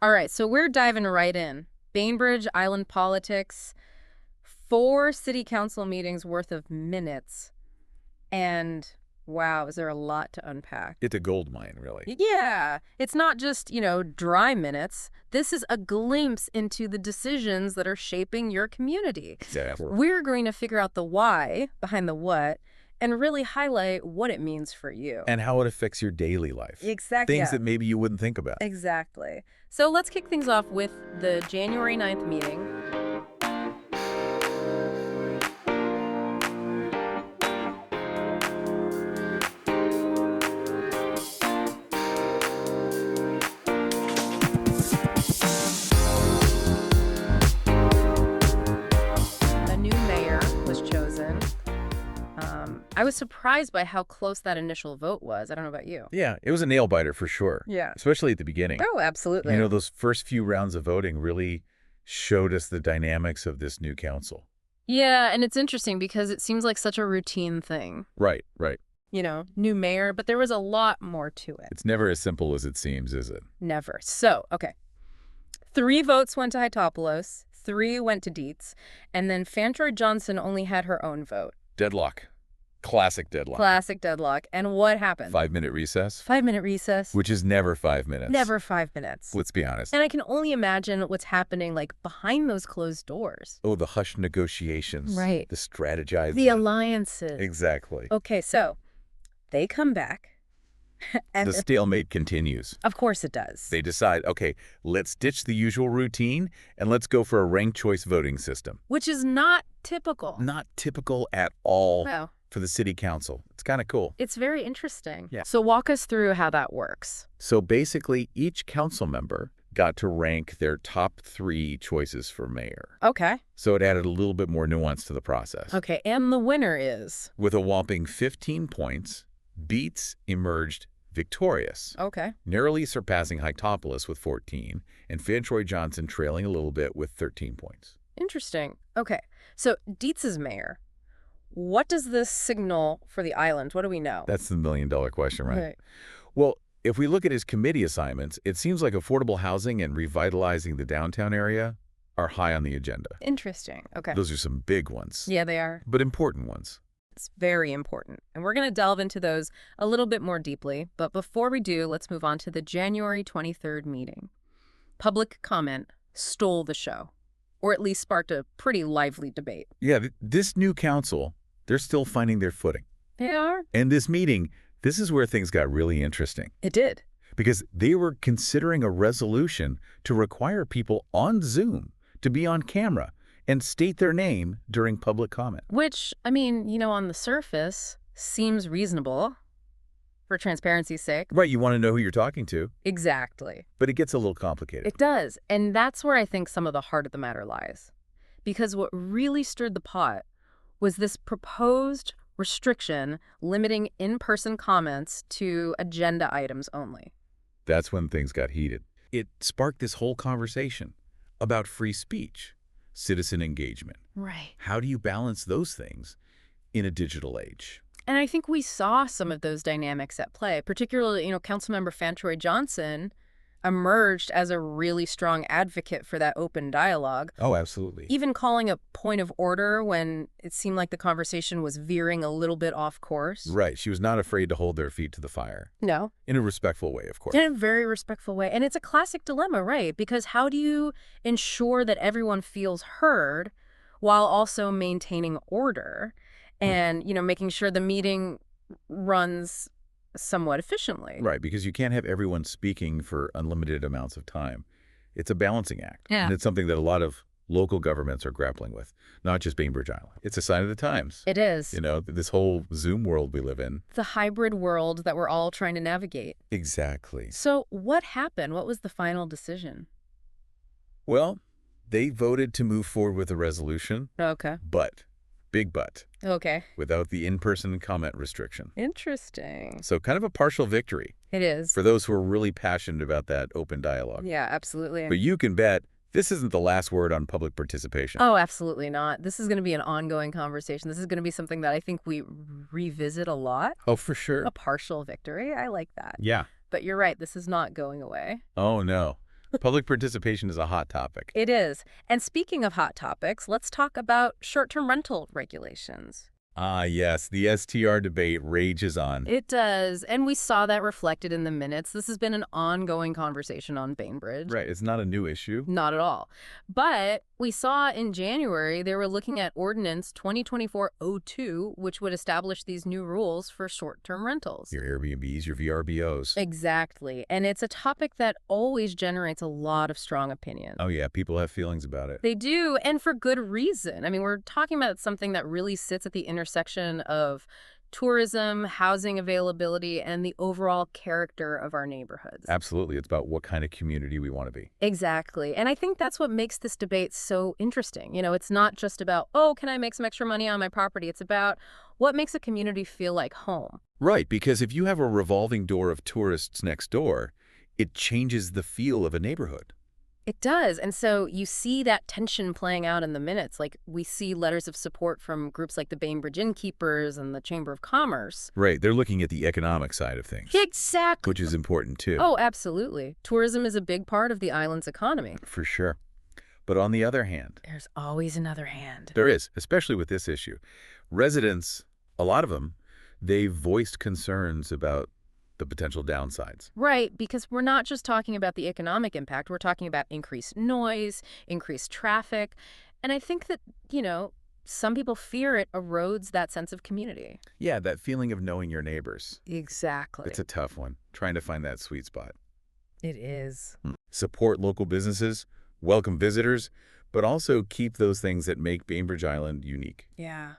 All right, so we're diving right in. Bainbridge Island politics, 4 city council meetings worth of minutes. And wow, is there a lot to unpack? It's a gold mine, really. Yeah, it's not just, dry minutes. This is a glimpse into the decisions that are shaping your community. Exactly. We're going to figure out the why behind the what and really highlight what it means for you. And how it affects your daily life. Exactly. Things that maybe you wouldn't think about. Exactly. So let's kick things off with the January 9th meeting. A new mayor was chosen. I was surprised by how close that initial vote was. I don't know about you. Yeah, it was a nail-biter for sure. Yeah. Especially at the beginning. Oh, absolutely. You know, those first few rounds of voting really showed us the dynamics of this new council. Yeah, and it's interesting because it seems like such a routine thing. Right, right. New mayor, but there was a lot more to it. It's never as simple as it seems, is it? Never. So, okay. 3 votes went to Hytopoulos, 3 went to Dietz, and then Fantroy Johnson only had her own vote. Deadlock. Classic deadlock. Classic deadlock. And what happened? 5-minute recess. 5-minute recess. Which is never 5 minutes. Never 5 minutes. Let's be honest. And I can only imagine what's happening, behind those closed doors. Oh, the hushed negotiations. Right. The strategizing. The alliances. Exactly. Okay, so they come back. And The stalemate continues. of course it does. They decide, okay, let's ditch the usual routine and let's go for a ranked choice voting system. Which is not typical. Not typical at all Well, for the city council. It's kind of cool. it's very interesting. Yeah. So walk us through how that works. So basically, each council member got to rank their top 3 choices for mayor. Okay. So it added a little bit more nuance to the process. Okay, and the winner is? With a whopping 15 points, Dietz emerged victorious, Okay. narrowly surpassing Hytopoulos with 14, and Fantroy Johnson trailing a little bit with 13 points. Interesting. Okay, so Dietz is mayor. What does this signal for the island? What do we know? That's the million-dollar question, right? Well, if we look at his committee assignments, it seems like affordable housing and revitalizing the downtown area are high on the agenda. Interesting. Okay. Those are some big ones, Yeah, they are. but important ones. It's very important. And we're going to delve into those a little bit more deeply. But before we do, let's move on to the January 23rd meeting. Public comment stole the show, or at least sparked a pretty lively debate. Yeah, this new council, they're still finding their footing. They are? And this meeting, this is where things got really interesting. It did. Because they were considering a resolution to require people on Zoom to be on camera and state their name during public comment. Which, on the surface, seems reasonable for transparency's sake. Right, you want to know who you're talking to, Exactly. but it gets a little complicated. It does. And that's where I think some of the heart of the matter lies. Because what really stirred the pot was this proposed restriction limiting in-person comments to agenda items only. That's when things got heated. It sparked this whole conversation about free speech, citizen engagement. Right. How do you balance those things in a digital age? And I think we saw some of those dynamics at play, particularly, Councilmember Fantroy Johnson emerged as a really strong advocate for that open dialogue, Oh, absolutely. even calling a point of order when it seemed like the conversation was veering a little bit off course. Right, she was not afraid to hold their feet to the fire. No. In a respectful way, of course. In a very respectful way. And it's a classic dilemma, right? Because how do you ensure that everyone feels heard while also maintaining order and, making sure the meeting runs somewhat efficiently? Right, because you can't have everyone speaking for unlimited amounts of time. It's a balancing act. Yeah. And it's something that a lot of local governments are grappling with, not just Bainbridge Island. It's a sign of the times. It is. This whole Zoom world we live in. The hybrid world that we're all trying to navigate. Exactly. So what happened? What was the final decision? Well, they voted to move forward with a resolution, Okay. but, big but, Okay. without the in-person comment restriction. Interesting. So kind of a partial victory It is. for those who are really passionate about that open dialogue. Yeah, absolutely. But you can bet this isn't the last word on public participation. Oh, absolutely not. This is going to be an ongoing conversation. This is going to be something that I think we revisit a lot. Oh, for sure. A partial victory. I like that. Yeah. But you're right. This is not going away. Oh, no. Public participation is a hot topic. It is. And speaking of hot topics, let's talk about short-term rental regulations. Ah, yes, the STR debate rages on. It does, and we saw that reflected in the minutes. This has been an ongoing conversation on Bainbridge. Right, it's not a new issue. Not at all. But we saw in January they were looking at Ordinance 2024-02, which would establish these new rules for short-term rentals. Your Airbnbs, your VRBOs. Exactly, and it's a topic that always generates a lot of strong opinion. Oh yeah, people have feelings about it. They do, and for good reason. I mean, we're talking about something that really sits at the intersection of tourism, housing availability, and the overall character of our neighborhoods. Absolutely, it's about what kind of community we want to be. Exactly, and I think that's what makes this debate so interesting. You know, it's not just about, oh, can I make some extra money on my property? It's about what makes a community feel like home. Right, because if you have a revolving door of tourists next door, it changes the feel of a neighborhood. It does. And so you see that tension playing out in the minutes. Like, we see letters of support from groups like the Bainbridge Innkeepers and the Chamber of Commerce. Right, they're looking at the economic side of things. Exactly. Which is important too. Oh, absolutely. Tourism is a big part of the island's economy. For sure. But on the other hand, There's always another hand. there is, especially with this issue. Residents, a lot of them, they've voiced concerns about the potential downsides. Right, because we're not just talking about the economic impact. We're talking about increased noise, increased traffic. And I think that, some people fear it erodes that sense of community. Yeah, that feeling of knowing your neighbors. Exactly. It's a tough one, trying to find that sweet spot. It is. Support local businesses, welcome visitors, but also keep those things that make Bainbridge Island unique. Yeah.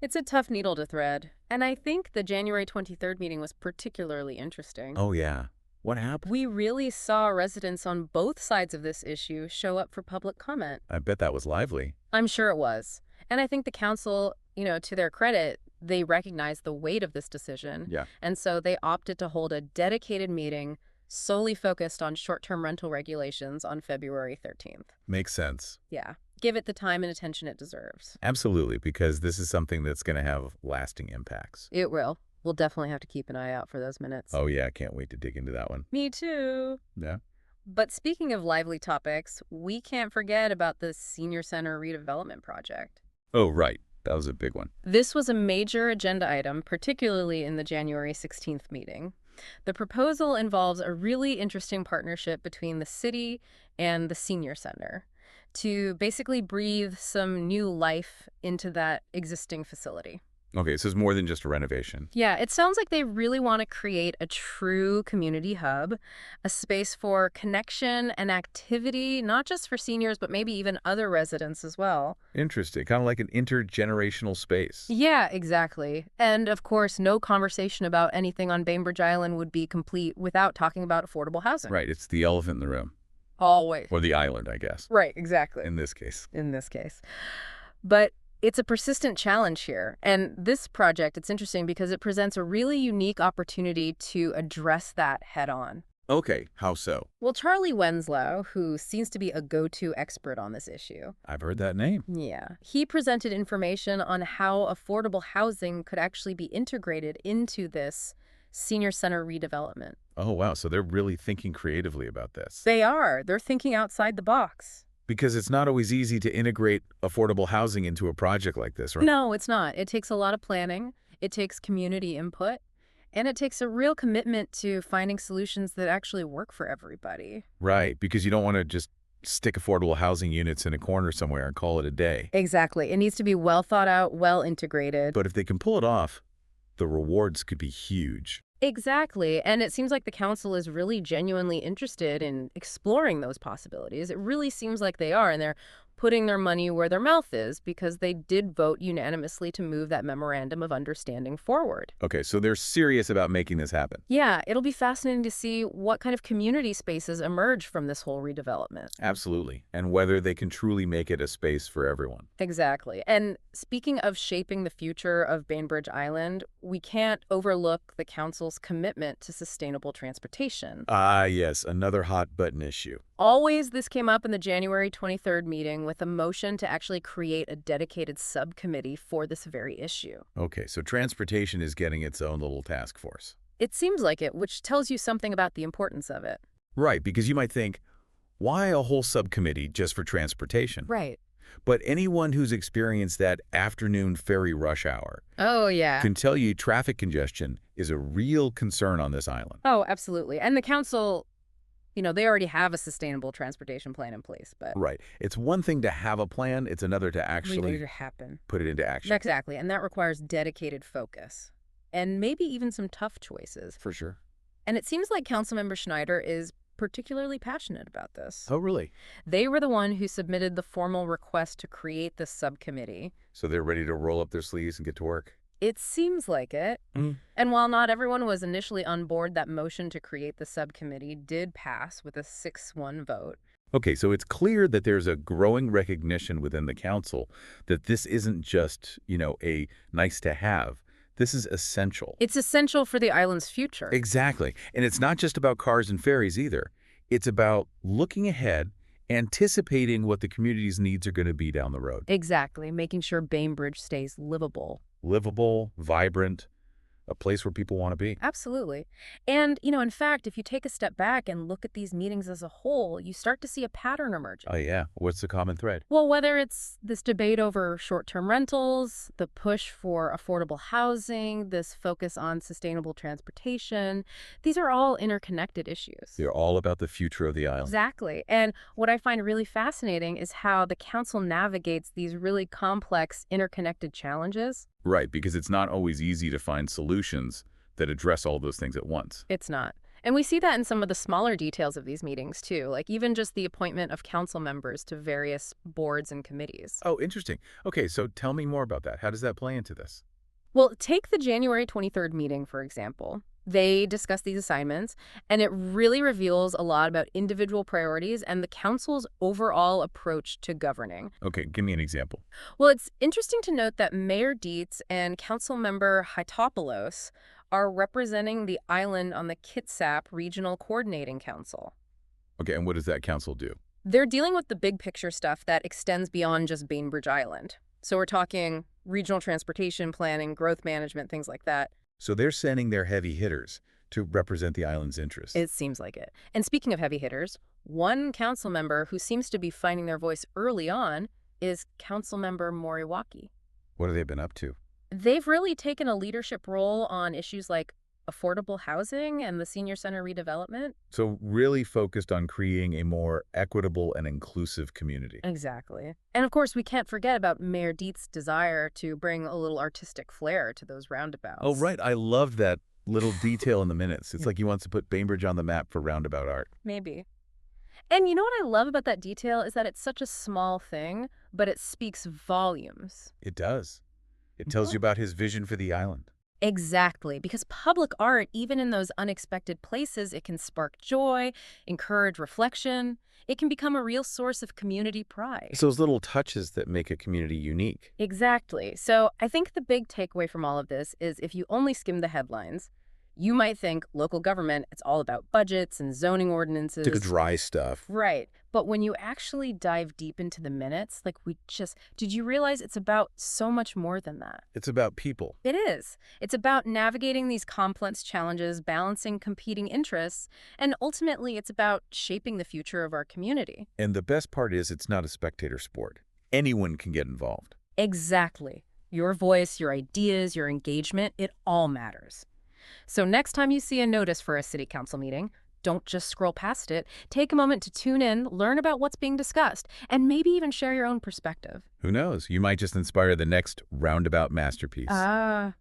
It's a tough needle to thread. And I think the January 23rd meeting was particularly interesting. Oh, yeah. What happened? We really saw residents on both sides of this issue show up for public comment. I bet that was lively. I'm sure it was. And I think the council, to their credit, they recognized the weight of this decision. Yeah. And so they opted to hold a dedicated meeting solely focused on short-term rental regulations on February 13th. Makes sense. Yeah. Give it the time and attention it deserves. Absolutely, because this is something that's going to have lasting impacts. It will. We'll definitely have to keep an eye out for those minutes. Oh, yeah, I can't wait to dig into that one. Me too. Yeah. But speaking of lively topics, we can't forget about the Senior Center redevelopment project. Oh, right. That was a big one. This was a major agenda item, particularly in the January 16th meeting. The proposal involves a really interesting partnership between the city and the Senior Center to basically breathe some new life into that existing facility. Okay, so it's more than just a renovation. Yeah, it sounds like they really want to create a true community hub, a space for connection and activity, not just for seniors, but maybe even other residents as well. Interesting. Kind of like an intergenerational space. Yeah, exactly. And of course, no conversation about anything on Bainbridge Island would be complete without talking about affordable housing. Right, it's the elephant in the room. Always. Or the island, I guess. Right, exactly. In this case. But it's a persistent challenge here. And this project, it's interesting because it presents a really unique opportunity to address that head on. Okay, how so? Well, Charlie Winslow, who seems to be a go-to expert on this issue. I've heard that name. Yeah. He presented information on how affordable housing could actually be integrated into this senior center redevelopment. Oh, wow. So they're really thinking creatively about this. They are. They're thinking outside the box. Because it's not always easy to integrate affordable housing into a project like this, right? No, it's not. It takes a lot of planning. It takes community input. And it takes a real commitment to finding solutions that actually work for everybody. Right, because you don't want to just stick affordable housing units in a corner somewhere and call it a day. Exactly. It needs to be well thought out, well integrated. But if they can pull it off, the rewards could be huge. Exactly. And it seems like the council is really genuinely interested in exploring those possibilities. It really seems like they are, and they're putting their money where their mouth is because they did vote unanimously to move that memorandum of understanding forward. Okay, so they're serious about making this happen. Yeah, it'll be fascinating to see what kind of community spaces emerge from this whole redevelopment. Absolutely. And whether they can truly make it a space for everyone. Exactly. And speaking of shaping the future of Bainbridge Island, we can't overlook the council's commitment to sustainable transportation. Ah, yes, another hot button issue. Always this came up in the January 23rd meeting with a motion to actually create a dedicated subcommittee for this very issue. Okay, so transportation is getting its own little task force. It seems like it, which tells you something about the importance of it. Right, because you might think, Why a whole subcommittee just for transportation? Right. But anyone who's experienced that afternoon ferry rush hour Oh, yeah. can tell you traffic congestion is a real concern on this island. Oh, absolutely. And the council, they already have a sustainable transportation plan in place, but Right. It's one thing to have a plan, it's another to really actually to happen. put it into action. Exactly. And that requires dedicated focus and maybe even some tough choices. For sure. And it seems like Councilmember Schneider is particularly passionate about this. Oh, really? They were the one who submitted the formal request to create this subcommittee. So they're ready to roll up their sleeves and get to work? It seems like it. And while not everyone was initially on board, that motion to create the subcommittee did pass with a 6-1 vote. Okay, so it's clear that there's a growing recognition within the council that this isn't just, a nice to have. This is essential. It's essential for the island's future. Exactly. And it's not just about cars and ferries either. It's about looking ahead, anticipating what the community's needs are going to be down the road. Exactly, making sure Bainbridge stays livable. Livable, vibrant, a place where people want to be. Absolutely. And, in fact, if you take a step back and look at these meetings as a whole, you start to see a pattern emerging. Oh, yeah. What's the common thread? Well, whether it's this debate over short-term rentals, the push for affordable housing, this focus on sustainable transportation, these are all interconnected issues. They're all about the future of the island. Exactly. And what I find really fascinating is how the council navigates these really complex, interconnected challenges. Right, because it's not always easy to find solutions that address all those things at once. It's not. And we see that in some of the smaller details of these meetings, too, like even just the appointment of council members to various boards and committees. Oh, interesting. Okay, so tell me more about that. How does that play into this? Well, take the January 23rd meeting, for example. They discuss these assignments, and it really reveals a lot about individual priorities and the council's overall approach to governing. Okay, give me an example. Well, it's interesting to note that Mayor Dietz and Councilmember Haitopoulos are representing the island on the Kitsap Regional Coordinating Council. Okay, and what does that council do? They're dealing with the big picture stuff that extends beyond just Bainbridge Island. So we're talking regional transportation planning, growth management, things like that. So they're sending their heavy hitters to represent the island's interests. It seems like it. And speaking of heavy hitters, one council member who seems to be finding their voice early on is Councilmember Moriwaki. What have they been up to? They've really taken a leadership role on issues like affordable housing and the senior center redevelopment. So really focused on creating a more equitable and inclusive community. Exactly. And of course, we can't forget about Mayor Dietz's desire to bring a little artistic flair to those roundabouts. Oh, right. I loved that little detail in the minutes. It's like he wants to put Bainbridge on the map for roundabout art. Maybe. And you know what I love about that detail is that it's such a small thing, but it speaks volumes. It does. It tells you about his vision for the island. Exactly, because public art, even in those unexpected places, it can spark joy, encourage reflection. It can become a real source of community pride. It's those little touches that make a community unique. Exactly. So I think the big takeaway from all of this is if you only skim the headlines, you might think local government, it's all about budgets and zoning ordinances. The dry stuff. Right. But when you actually dive deep into the minutes, did you realize it's about so much more than that? It's about people. It is. It's about navigating these complex challenges, balancing competing interests, and ultimately it's about shaping the future of our community. And the best part is it's not a spectator sport. Anyone can get involved. Exactly. Your voice, your ideas, your engagement, it all matters. So next time you see a notice for a city council meeting, don't just scroll past it. Take a moment to tune in, learn about what's being discussed, and maybe even share your own perspective. Who knows? You might just inspire the next roundabout masterpiece. Ah.